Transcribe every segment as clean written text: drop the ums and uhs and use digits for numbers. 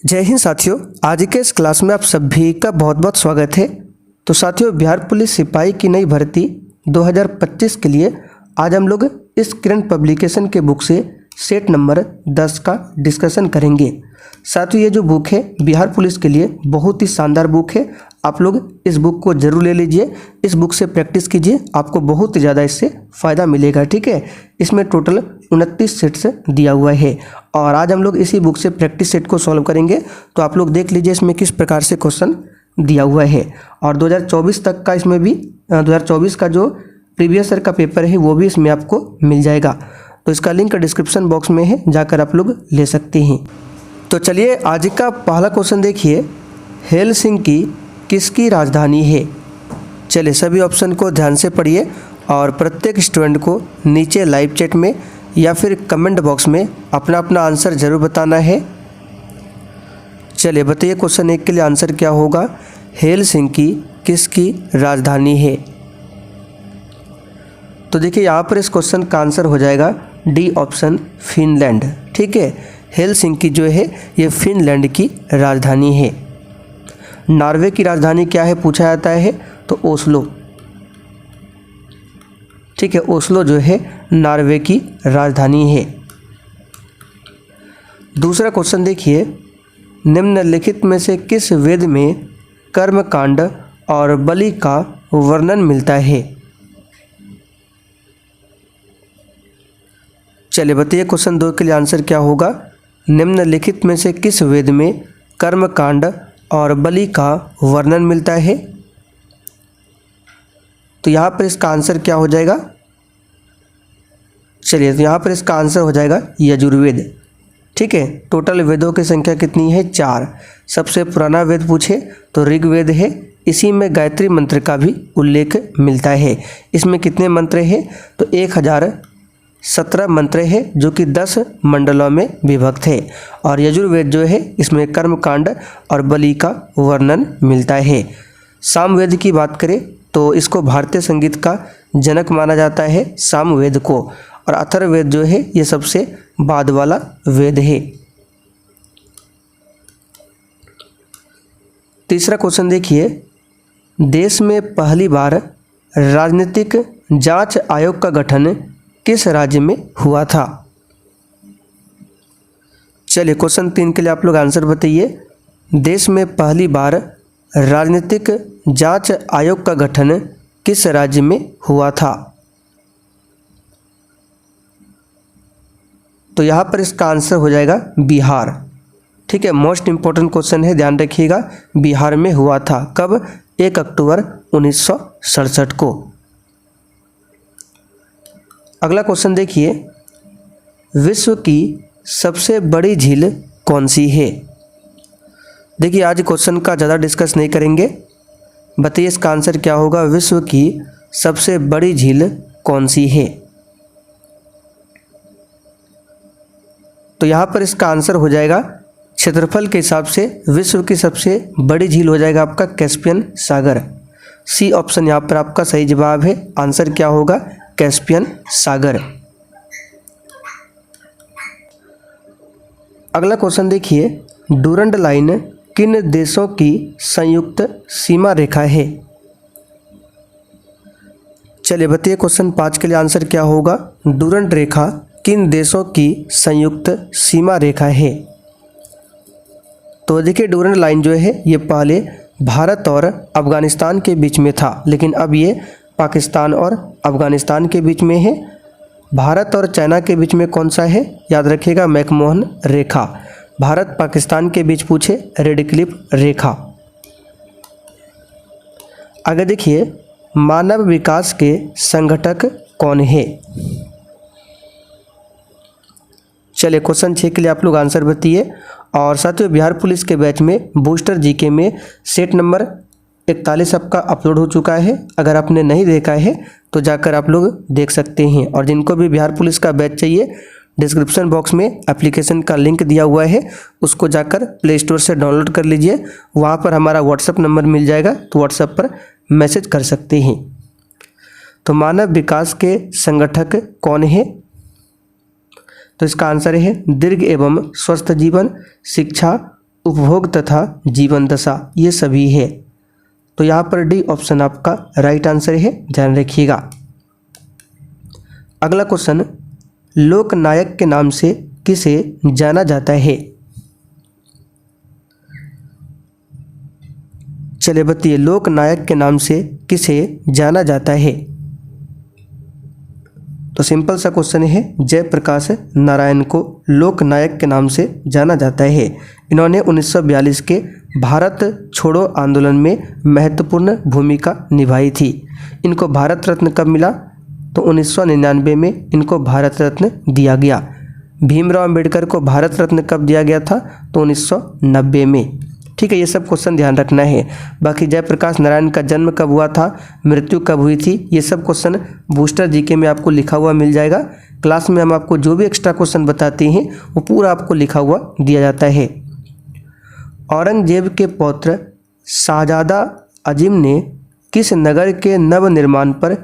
जय हिंद साथियों, आज के इस क्लास में आप सभी का बहुत बहुत स्वागत है। तो साथियों, बिहार पुलिस सिपाही की नई भर्ती 2025 के लिए आज हम लोग इस किरण पब्लिकेशन के बुक से सेट नंबर 10 का डिस्कशन करेंगे। साथियों, ये जो बुक है बिहार पुलिस के लिए बहुत ही शानदार बुक है। आप लोग इस बुक को जरूर ले लीजिए, इस बुक से प्रैक्टिस कीजिए, आपको बहुत ज़्यादा इससे फ़ायदा मिलेगा। ठीक है, इसमें टोटल 29 सेट्स दिया हुआ है और आज हम लोग इसी बुक से प्रैक्टिस सेट को सॉल्व करेंगे। तो आप लोग देख लीजिए इसमें किस प्रकार से क्वेश्चन दिया हुआ है और 2024 तक का इसमें भी 2024 का जो प्रीवियस ईयर का पेपर है वो भी इसमें आपको मिल जाएगा। तो इसका लिंक डिस्क्रिप्शन बॉक्स में है, जाकर आप लोग ले सकते हैं। तो चलिए आज का पहला क्वेश्चन देखिए, हेलसिंकी किसकी राजधानी है। चलिए सभी ऑप्शन को ध्यान से पढ़िए और प्रत्येक स्टूडेंट को नीचे लाइव चैट में या फिर कमेंट बॉक्स में अपना अपना आंसर जरूर बताना है। चलिए बताइए क्वेश्चन 1 के लिए आंसर क्या होगा। हेलसिंकी किसकी राजधानी है। तो देखिए यहाँ पर इस क्वेश्चन का आंसर हो जाएगा डी ऑप्शन, फिनलैंड। ठीक है, हेलसिंकी जो है ये फिनलैंड की राजधानी है। नॉर्वे की राजधानी क्या है पूछा जाता है तो ओस्लो। ठीक है, ओस्लो जो है नॉर्वे की राजधानी है। दूसरा क्वेश्चन देखिए, निम्नलिखित में से किस वेद में कर्मकांड और बलि का वर्णन मिलता है। चलिए बताइए क्वेश्चन 2 के लिए आंसर क्या होगा। निम्नलिखित में से किस वेद में कर्मकांड और बलि का वर्णन मिलता है। तो यहाँ पर इसका आंसर क्या हो जाएगा। चलिए तो यहाँ पर इसका आंसर हो जाएगा यजुर्वेद। ठीक है, टोटल वेदों की संख्या कितनी है 4। सबसे पुराना वेद पूछे तो ऋग्वेद है, इसी में गायत्री मंत्र का भी उल्लेख मिलता है। इसमें कितने मंत्र हैं तो 1017 मंत्र है जो कि 10 मंडलों में विभक्त है। और यजुर्वेद जो है इसमें कर्मकांड और बलि का वर्णन मिलता है। सामवेद की बात करें तो इसको भारतीय संगीत का जनक माना जाता है सामवेद को, और अथर्ववेद जो है ये सबसे बाद वाला वेद है। तीसरा क्वेश्चन देखिए, देश में पहली बार राजनीतिक जांच आयोग का गठन किस राज्य में हुआ था। चलिए क्वेश्चन 3 के लिए आप लोग आंसर बताइए। देश में पहली बार राजनीतिक जांच आयोग का गठन किस राज्य में हुआ था। तो यहाँ पर इसका आंसर हो जाएगा बिहार। ठीक है, मोस्ट इम्पोर्टेंट क्वेश्चन है, ध्यान रखिएगा। बिहार में हुआ था कब, 1 अक्टूबर 1967 को। अगला क्वेश्चन देखिए, विश्व की सबसे बड़ी झील कौन सी है। देखिए आज क्वेश्चन का ज़्यादा डिस्कस नहीं करेंगे, बताइए इसका आंसर क्या होगा। विश्व की सबसे बड़ी झील कौन सी है। तो यहाँ पर इसका आंसर हो जाएगा क्षेत्रफल के हिसाब से विश्व की सबसे बड़ी झील हो जाएगा आपका कैस्पियन सागर। सी ऑप्शन यहाँ पर आपका सही जवाब है। आंसर क्या होगा, कैस्पियन सागर। अगला क्वेश्चन देखिए, डूरंड लाइन किन देशों की संयुक्त सीमा रेखा है। चलिए बताइए क्वेश्चन 5 के लिए आंसर क्या होगा। डूरंड रेखा किन देशों की संयुक्त सीमा रेखा है। तो देखिए डूरंड लाइन जो है ये पहले भारत और अफगानिस्तान के बीच में था, लेकिन अब ये पाकिस्तान और अफगानिस्तान के बीच में है। भारत और चाइना के बीच में कौन सा है, याद रखिएगा मैकमोहन रेखा। भारत पाकिस्तान के बीच पूछे रेडक्लिफ रेखा। आगे देखिए, मानव विकास के संगठक कौन है। चलिए क्वेश्चन 6 के लिए आप लोग आंसर बताइए। और साथियों बिहार पुलिस के बैच में बूस्टर जीके में सेट नंबर 41 आपका अपलोड हो चुका है। अगर आपने नहीं देखा है तो जाकर आप लोग देख सकते हैं। और जिनको भी बिहार पुलिस का बैच चाहिए, डिस्क्रिप्शन बॉक्स में एप्लीकेशन का लिंक दिया हुआ है, उसको जाकर प्ले स्टोर से डाउनलोड कर लीजिए। वहाँ पर हमारा व्हाट्सएप नंबर मिल जाएगा, तो व्हाट्सएप पर मैसेज कर सकते हैं। तो मानव विकास के संगठक कौन है। तो इसका आंसर है दीर्घ एवं स्वस्थ जीवन, शिक्षा, उपभोग तथा जीवन दशा, ये सभी है। तो यहाँ पर डी ऑप्शन आपका राइट आंसर है, ध्यान रखिएगा। अगला क्वेश्चन, लोकनायक के नाम से किसे जाना जाता है? चलिए बताइए, लोकनायक के नाम से किसे जाना जाता है? तो सिंपल सा क्वेश्चन है, जयप्रकाश नारायण को लोकनायक के नाम से जाना जाता है। इन्होंने 1942 के भारत छोड़ो आंदोलन में महत्वपूर्ण भूमिका निभाई थी। इनको भारत रत्न कब मिला? तो 1999 में इनको भारत रत्न दिया गया। भीमराव अंबेडकर को भारत रत्न कब दिया गया था? तो 1990 में। ठीक है, ये सब क्वेश्चन ध्यान रखना है। बाकी जयप्रकाश नारायण का जन्म कब हुआ था, मृत्यु कब हुई थी, ये सब क्वेश्चन बूस्टर जीके में आपको लिखा हुआ मिल जाएगा। क्लास में हम आपको जो भी एक्स्ट्रा क्वेश्चन बताते हैं वो पूरा आपको लिखा हुआ दिया जाता है। औरंगजेब के पौत्र शाहजादा अजीम ने किस नगर के नवनिर्माण पर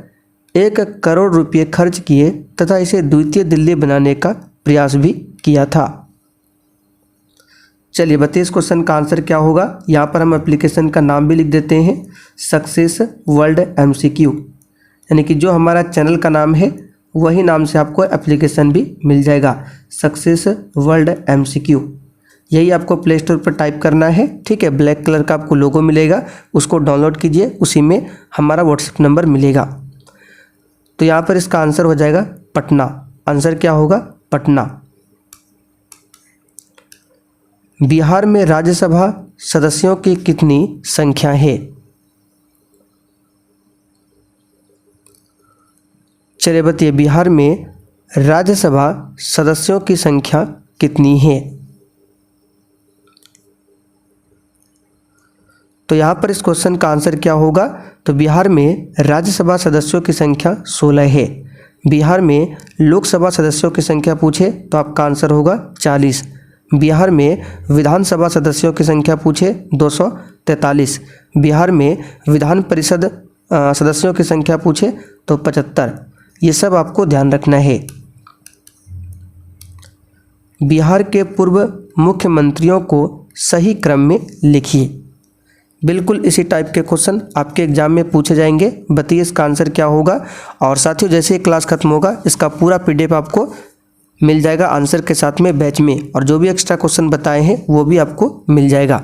1 करोड़ रुपये खर्च किए तथा इसे द्वितीय दिल्ली बनाने का प्रयास भी किया था? चलिए बताइए इस क्वेश्चन का आंसर क्या होगा। यहाँ पर हम एप्लीकेशन का नाम भी लिख देते हैं, सक्सेस वर्ल्ड MCQ, यानी कि जो हमारा चैनल का नाम है वही नाम से आपको एप्लीकेशन भी मिल जाएगा, सक्सेस वर्ल्ड MCQ। यही आपको प्ले स्टोर पर टाइप करना है। ठीक है, ब्लैक कलर का आपको लोगो मिलेगा, उसको डाउनलोड कीजिए, उसी में हमारा व्हाट्सएप नंबर मिलेगा। तो यहाँ पर इसका आंसर हो जाएगा पटना। आंसर क्या होगा? पटना। बिहार में राज्यसभा सदस्यों की कितनी संख्या है? चलिए बताइए, बिहार में राज्यसभा सदस्यों की संख्या कितनी है? तो यहाँ पर इस क्वेश्चन का आंसर क्या होगा? तो बिहार में राज्यसभा सदस्यों की संख्या 16 है। बिहार में लोकसभा सदस्यों की संख्या पूछे तो आपका आंसर होगा 40। बिहार में विधानसभा सदस्यों की संख्या पूछे 243। बिहार में विधान परिषद सदस्यों की संख्या पूछे तो 75। ये सब आपको ध्यान रखना है। बिहार के पूर्व मुख्यमंत्रियों को सही क्रम में लिखिए। बिल्कुल इसी टाइप के क्वेश्चन आपके एग्जाम में पूछे जाएंगे। बताइए इसका आंसर क्या होगा। और साथियों, जैसे ही क्लास खत्म होगा इसका पूरा PDF आपको मिल जाएगा आंसर के साथ में बैच में, और जो भी एक्स्ट्रा क्वेश्चन बताए हैं वो भी आपको मिल जाएगा।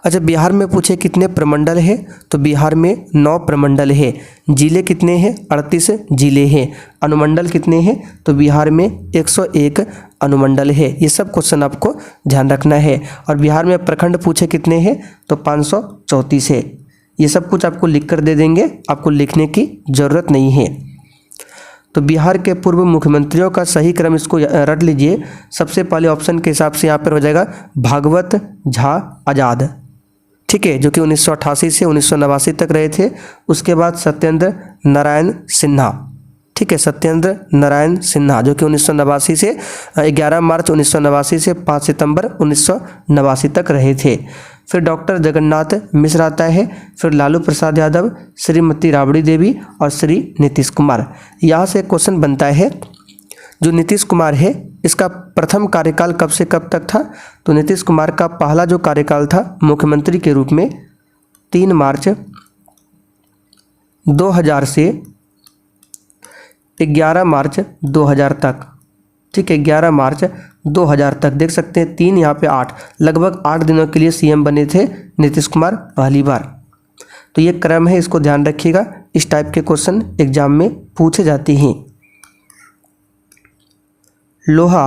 अच्छा, बिहार में पूछे कितने प्रमंडल है? तो बिहार में 9 प्रमंडल है। जिले कितने हैं? 38 जिले हैं। अनुमंडल कितने हैं? तो बिहार में 101 अनुमंडल है। ये सब क्वेश्चन आपको ध्यान रखना है। और बिहार में प्रखंड पूछे कितने हैं? तो 534 है। ये सब कुछ आपको लिख कर दे देंगे, आपको लिखने की ज़रूरत नहीं है। तो बिहार के पूर्व मुख्यमंत्रियों का सही क्रम इसको रट लीजिए। सबसे पहले ऑप्शन के हिसाब से यहाँ पर हो जाएगा भागवत झा आज़ाद, ठीक है, जो कि 1988 से 1989 तक रहे थे। उसके बाद सत्येंद्र नारायण सिन्हा, ठीक है, सत्येंद्र नारायण सिन्हा जो कि 1989 से 11 मार्च 1989 से 5 सितंबर 1989 तक रहे थे। फिर डॉक्टर जगन्नाथ मिश्र आता है, फिर लालू प्रसाद यादव, श्रीमती राबड़ी देवी और श्री नीतीश कुमार। यहाँ से क्वेश्चन बनता है, जो नीतीश कुमार है इसका प्रथम कार्यकाल कब से कब तक था? तो नीतीश कुमार का पहला जो कार्यकाल था मुख्यमंत्री के रूप में 3 मार्च 2000 से 11 मार्च 2000 तक, ठीक है, 11 मार्च 2000 तक। देख सकते हैं 3 यहाँ पे 8, लगभग 8 दिनों के लिए CM बने थे नीतीश कुमार पहली बार। तो ये क्रम है, इसको ध्यान रखिएगा। इस टाइप के क्वेश्चन एग्जाम में पूछे जाते हैं। लोहा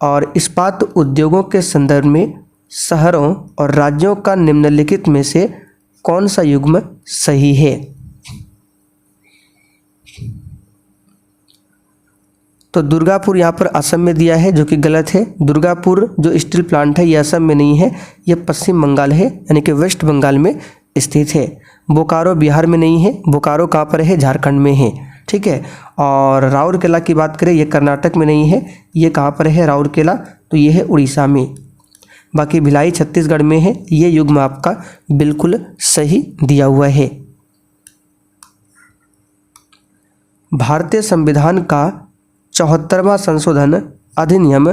और इस्पात उद्योगों के संदर्भ में शहरों और राज्यों का निम्नलिखित में से कौन सा युग्म सही है? तो दुर्गापुर यहाँ पर असम में दिया है, जो कि गलत है। दुर्गापुर जो स्टील प्लांट है ये असम में नहीं है, ये पश्चिम बंगाल है, यानी कि वेस्ट बंगाल में स्थित है। बोकारो बिहार में नहीं है, बोकारो कहाँ पर है? झारखंड में है, ठीक है। और राउरकेला की बात करें, ये कर्नाटक में नहीं है, ये कहाँ पर है? राउरकेला, तो ये है उड़ीसा में। बाकी भिलाई छत्तीसगढ़ में है। ये युग्म आपका बिल्कुल सही दिया हुआ है। भारतीय संविधान का 74वां संशोधन अधिनियम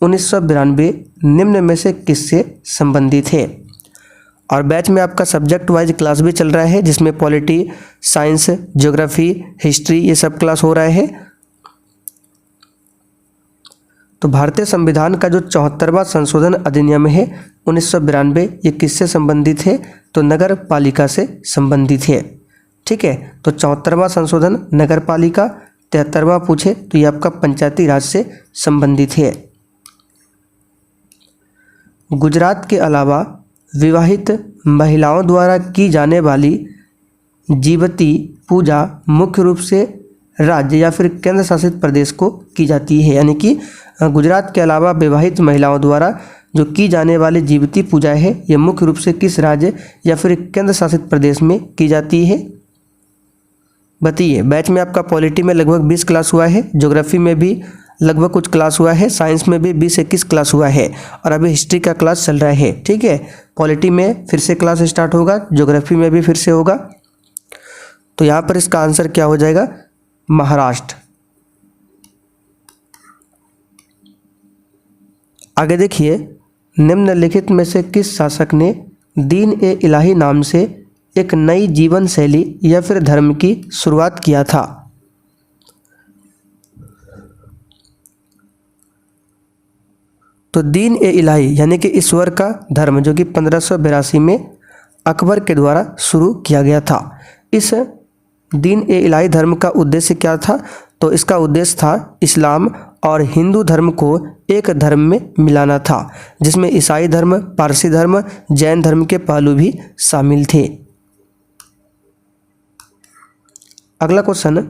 1992 निम्न में से किससे संबंधित है। और बैच में आपका सब्जेक्ट वाइज क्लास भी चल रहा है, जिसमें पॉलिटी, साइंस, ज्योग्राफी, हिस्ट्री ये सब क्लास हो रहा है। तो भारतीय संविधान का जो 74वां संशोधन अधिनियम है 1992, ये किससे संबंधित है, तो नगर पालिका से संबंधित है। ठीक है, तो 74वां संशोधन नगर पालिका, 73वां पूछे तो ये आपका पंचायती राज से संबंधित है। गुजरात के अलावा विवाहित महिलाओं द्वारा की जाने वाली जीवती पूजा मुख्य रूप से राज्य या फिर केंद्र शासित प्रदेश को की जाती है। यानी कि गुजरात के अलावा विवाहित महिलाओं द्वारा जो की जाने वाली जीवती पूजा है, ये मुख्य रूप से किस राज्य या फिर केंद्र शासित प्रदेश में की जाती है, बताइए। बैच में आपका पॉलिटी में लगभग 20 क्लास हुआ है, ज्योग्राफी में भी लगभग कुछ क्लास हुआ है, साइंस में भी 20-21 क्लास हुआ है, और अभी हिस्ट्री का क्लास चल रहा है। ठीक है, पॉलिटी में फिर से क्लास स्टार्ट होगा, ज्योग्राफी में भी फिर से होगा। तो यहाँ पर इसका आंसर क्या हो जाएगा, महाराष्ट्र। आगे देखिए, निम्नलिखित में से किस शासक ने दीन-ए-इलाही नाम से एक नई जीवन शैली या फिर धर्म की शुरुआत किया था। तो दीन-ए-इलाही यानी कि ईश्वर का धर्म, जो कि 1582 में अकबर के द्वारा शुरू किया गया था। इस दीन-ए-इलाही धर्म का उद्देश्य क्या था, तो इसका उद्देश्य था इस्लाम और हिंदू धर्म को एक धर्म में मिलाना था, जिसमें ईसाई धर्म, पारसी धर्म, जैन धर्म के पहलू भी शामिल थे। अगला क्वेश्चन,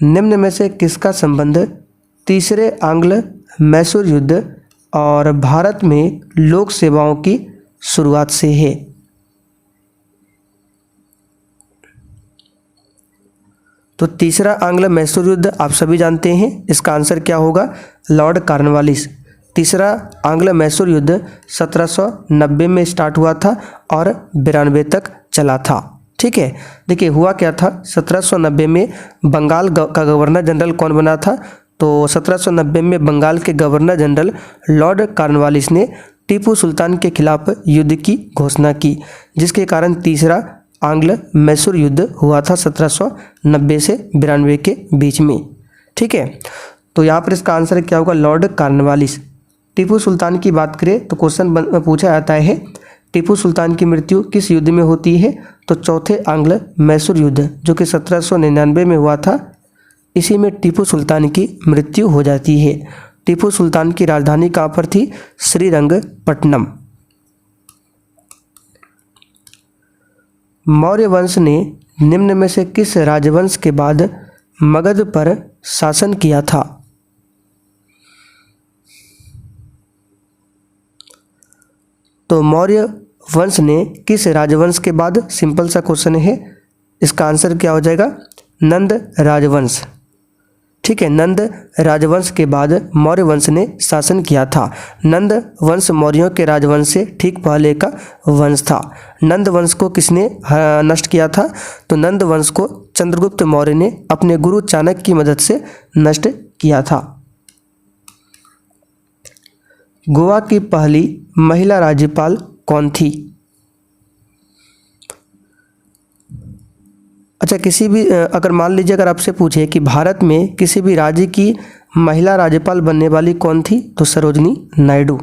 निम्न में से किसका संबंध तीसरे आंग्ल मैसूर युद्ध और भारत में लोक सेवाओं की शुरुआत से है। तो तीसरा आंग्ल मैसूर युद्ध आप सभी जानते हैं, इसका आंसर क्या होगा, लॉर्ड कॉर्नवालिस। तीसरा आंग्ल मैसूर युद्ध 1790 में स्टार्ट हुआ था और 92 तक चला था। ठीक है, देखिए हुआ क्या था, 1790 में बंगाल का गवर्नर जनरल कौन बना था, तो 1790 में बंगाल के गवर्नर जनरल लॉर्ड कॉर्नवालिस ने टीपू सुल्तान के खिलाफ युद्ध की घोषणा की, जिसके कारण तीसरा आंग्ल मैसूर युद्ध हुआ था 1790 से 92 के बीच में। ठीक है, तो यहाँ पर इसका आंसर क्या होगा, लॉर्ड कॉर्नवालिस। टीपू सुल्तान की बात करें तो क्वेश्चन पूछा जाता है, टीपू सुल्तान की मृत्यु किस युद्ध में होती है, तो चौथे आंग्ल मैसूर युद्ध जो कि 1799 में हुआ था, इसी में टीपू सुल्तान की मृत्यु हो जाती है। टीपू सुल्तान की राजधानी कहाँ पर थी, श्रीरंगपट्टनम। मौर्य वंश ने निम्न में से किस राजवंश के बाद मगध पर शासन किया था। तो मौर्य वंश ने किस राजवंश के बाद, सिंपल सा क्वेश्चन है, इसका आंसर क्या हो जाएगा, नंद राजवंश। ठीक है, नंद राजवंश के बाद मौर्य वंश ने शासन किया था। नंद वंश मौर्यों के राजवंश से ठीक पहले का वंश था। नंद वंश को किसने नष्ट किया था, तो नंद वंश को चंद्रगुप्त मौर्य ने अपने गुरु चाणक्य की मदद से नष्ट किया था। गोवा की पहली महिला राज्यपाल कौन थी। अच्छा, किसी भी अगर मान लीजिए अगर आपसे पूछे कि भारत में किसी भी राज्य की महिला राज्यपाल बनने वाली कौन थी, तो सरोजनी नायडू।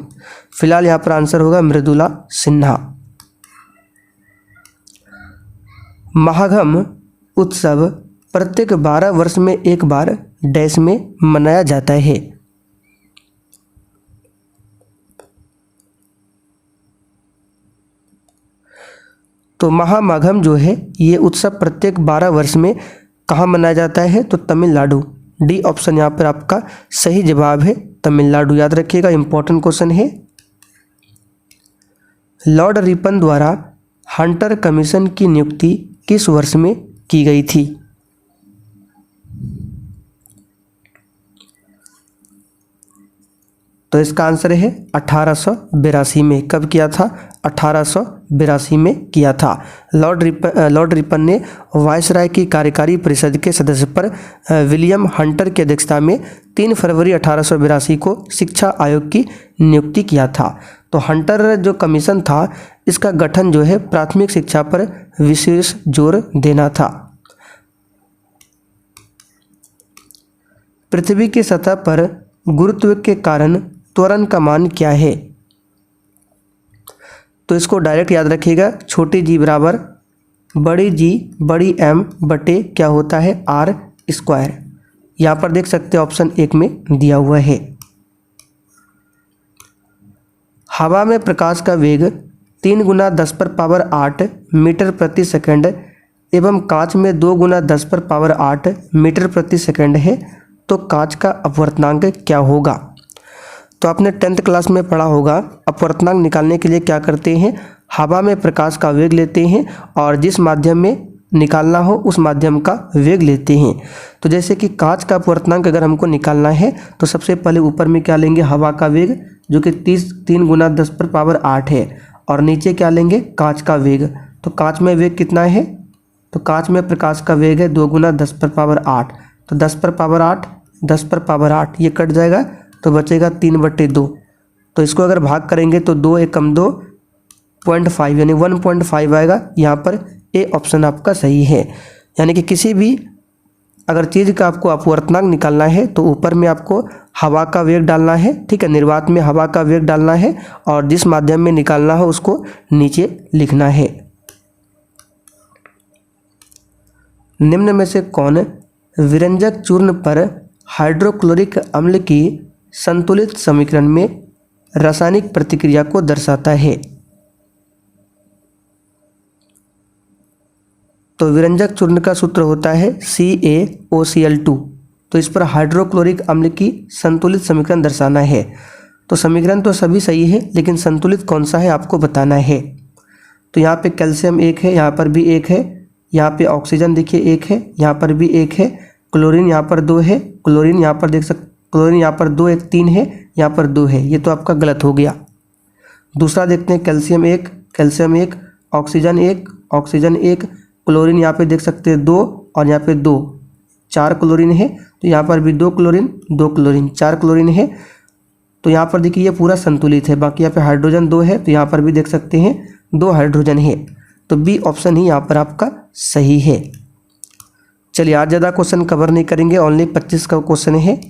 फिलहाल यहाँ पर आंसर होगा मृदुला सिन्हा। महाघम उत्सव प्रत्येक 12 वर्ष में एक बार डैश में मनाया जाता है। तो महामाघम जो है ये उत्सव प्रत्येक 12 वर्ष में कहाँ मनाया जाता है, तो तमिलनाडु। डी ऑप्शन यहाँ पर आपका सही जवाब है, तमिलनाडु। याद रखिएगा, इंपॉर्टेंट क्वेश्चन है। लॉर्ड रिपन द्वारा हंटर कमीशन की नियुक्ति किस वर्ष में की गई थी। तो इसका आंसर है 1882 में। कब किया था? 1882 में किया था। लॉर्ड रिपन ने वायसराय की कार्यकारी परिषद के सदस्य पर विलियम हंटर की अध्यक्षता में 3 फरवरी 1882 को शिक्षा आयोग की नियुक्ति किया था। तो हंटर जो कमीशन था, इसका गठन जो है प्राथमिक शिक्षा पर विशेष जोर देना था। पृथ्वी की सतह पर गुरुत्व के कारण त्वरण का मान क्या है? तो इसको डायरेक्ट याद रखिएगा, छोटी जी बराबर बड़ी जी बड़ी एम बटे क्या होता है? R square. यहाँ पर देख सकते हैं ऑप्शन 1 में दिया हुआ है। हवा में प्रकाश का वेग 3 गुना 10 पर पावर 8 मीटर प्रति सेकंड एवं कांच में 2 गुना 10 पर पावर 8 मीटर प्रति सेकंड है, तो कांच का अपवर्तनांक क्या होगा? तो आपने 10th क्लास में पढ़ा होगा, अपवर्तनांक निकालने के लिए क्या करते हैं? हवा में प्रकाश का वेग लेते हैं और जिस माध्यम में निकालना हो उस माध्यम का वेग लेते हैं। तो जैसे कि कांच का अपवर्तनांक अगर हमको निकालना है तो सबसे पहले ऊपर में क्या लेंगे? हवा का वेग जो कि 3 गुना 10 पर पावर 8 है, और नीचे क्या लेंगे? कांच का वेग। तो कांच में वेग कितना है? तो कांच में प्रकाश का वेग है 2 गुना 10 पर पावर 8। तो 10 पर पावर 8, 10 पर पावर 8 ये कट जाएगा तो बचेगा 3/2। तो इसको अगर भाग करेंगे तो 2 एकम 2 0.5 यानी 1.5 आएगा। यहाँ पर ए ऑप्शन आपका सही है। यानी कि किसी भी अगर चीज़ का आपको अपवर्तनांक निकालना है तो ऊपर में आपको हवा का वेग डालना है, ठीक है, निर्वात में हवा का वेग डालना है, और जिस माध्यम में निकालना हो उसको नीचे लिखना है। निम्न में से कौन विरंजक चूर्ण पर हाइड्रोक्लोरिक अम्ल की संतुलित समीकरण में रासायनिक प्रतिक्रिया को दर्शाता है? तो विरंजक चूर्ण का सूत्र होता है CaOCl2। तो इस पर हाइड्रोक्लोरिक अम्ल की संतुलित समीकरण दर्शाना है। तो समीकरण तो सभी सही है, लेकिन संतुलित कौन सा है आपको बताना है। तो यहाँ पे कैल्शियम 1 है, यहाँ पर भी 1 है, यहाँ पे ऑक्सीजन देखिए 1 है, यहाँ पर भी 1 है, क्लोरीन यहाँ पर 2 है, क्लोरीन यहाँ पर देख सकते, क्लोरीन यहाँ पर 2 1 3 है, यहाँ पर 2 है, ये तो आपका गलत हो गया। दूसरा देखते हैं कैल्शियम 1, ऑक्सीजन 1, ऑक्सीजन 1, क्लोरीन यहाँ पे देख सकते हैं 2 और यहाँ पे 2, 4 क्लोरीन है। तो यहाँ पर भी 2 क्लोरीन 2 क्लोरीन 4 क्लोरीन है। तो यहाँ पर देखिए ये पूरा संतुलित है। बाकी यहाँ पे हाइड्रोजन 2 है, तो यहाँ पर भी देख सकते हैं 2 हाइड्रोजन है। तो बी ऑप्शन ही यहाँ पर आपका सही है। चलिए आज ज़्यादा क्वेश्चन कवर नहीं करेंगे, ओनली 25 का क्वेश्चन है।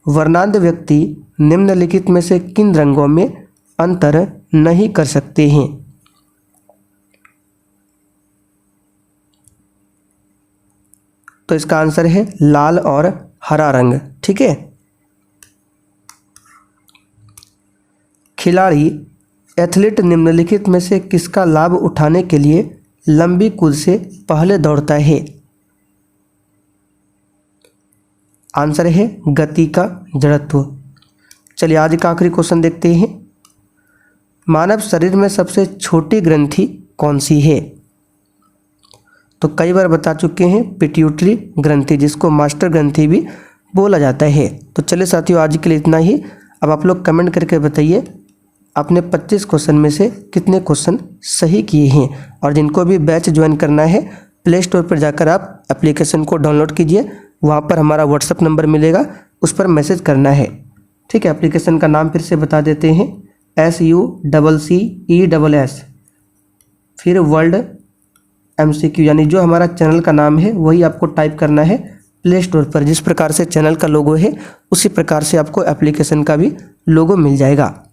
वर्णांध व्यक्ति निम्नलिखित में से किन रंगों में अंतर नहीं कर सकते हैं? तो इसका आंसर है लाल और हरा रंग, ठीक है। खिलाड़ी एथलीट निम्नलिखित में से किसका लाभ उठाने के लिए लंबी कूद से पहले दौड़ता है? आंसर है गति का जड़त्व। चलिए आज का आखिरी क्वेश्चन देखते हैं। मानव शरीर में सबसे छोटी ग्रंथि कौन सी है? तो कई बार बता चुके हैं, पिट्यूटरी ग्रंथि, जिसको मास्टर ग्रंथि भी बोला जाता है। तो चलिए साथियों आज के लिए इतना ही। अब आप लोग कमेंट करके बताइए आपने 25 क्वेश्चन में से कितने क्वेश्चन सही किए हैं। और जिनको भी बैच ज्वाइन करना है, प्ले स्टोर पर जाकर आप एप्लीकेशन को डाउनलोड कीजिए। वहाँ पर हमारा व्हाट्सअप नंबर मिलेगा, उस पर मैसेज करना है, ठीक है। एप्लीकेशन का नाम फिर से बता देते हैं, SUCCESS फिर वर्ल्ड MCQ, यानी जो हमारा चैनल का नाम है वही आपको टाइप करना है प्ले स्टोर पर। जिस प्रकार से चैनल का लोगो है उसी प्रकार से आपको एप्लीकेशन का भी लोगो मिल जाएगा।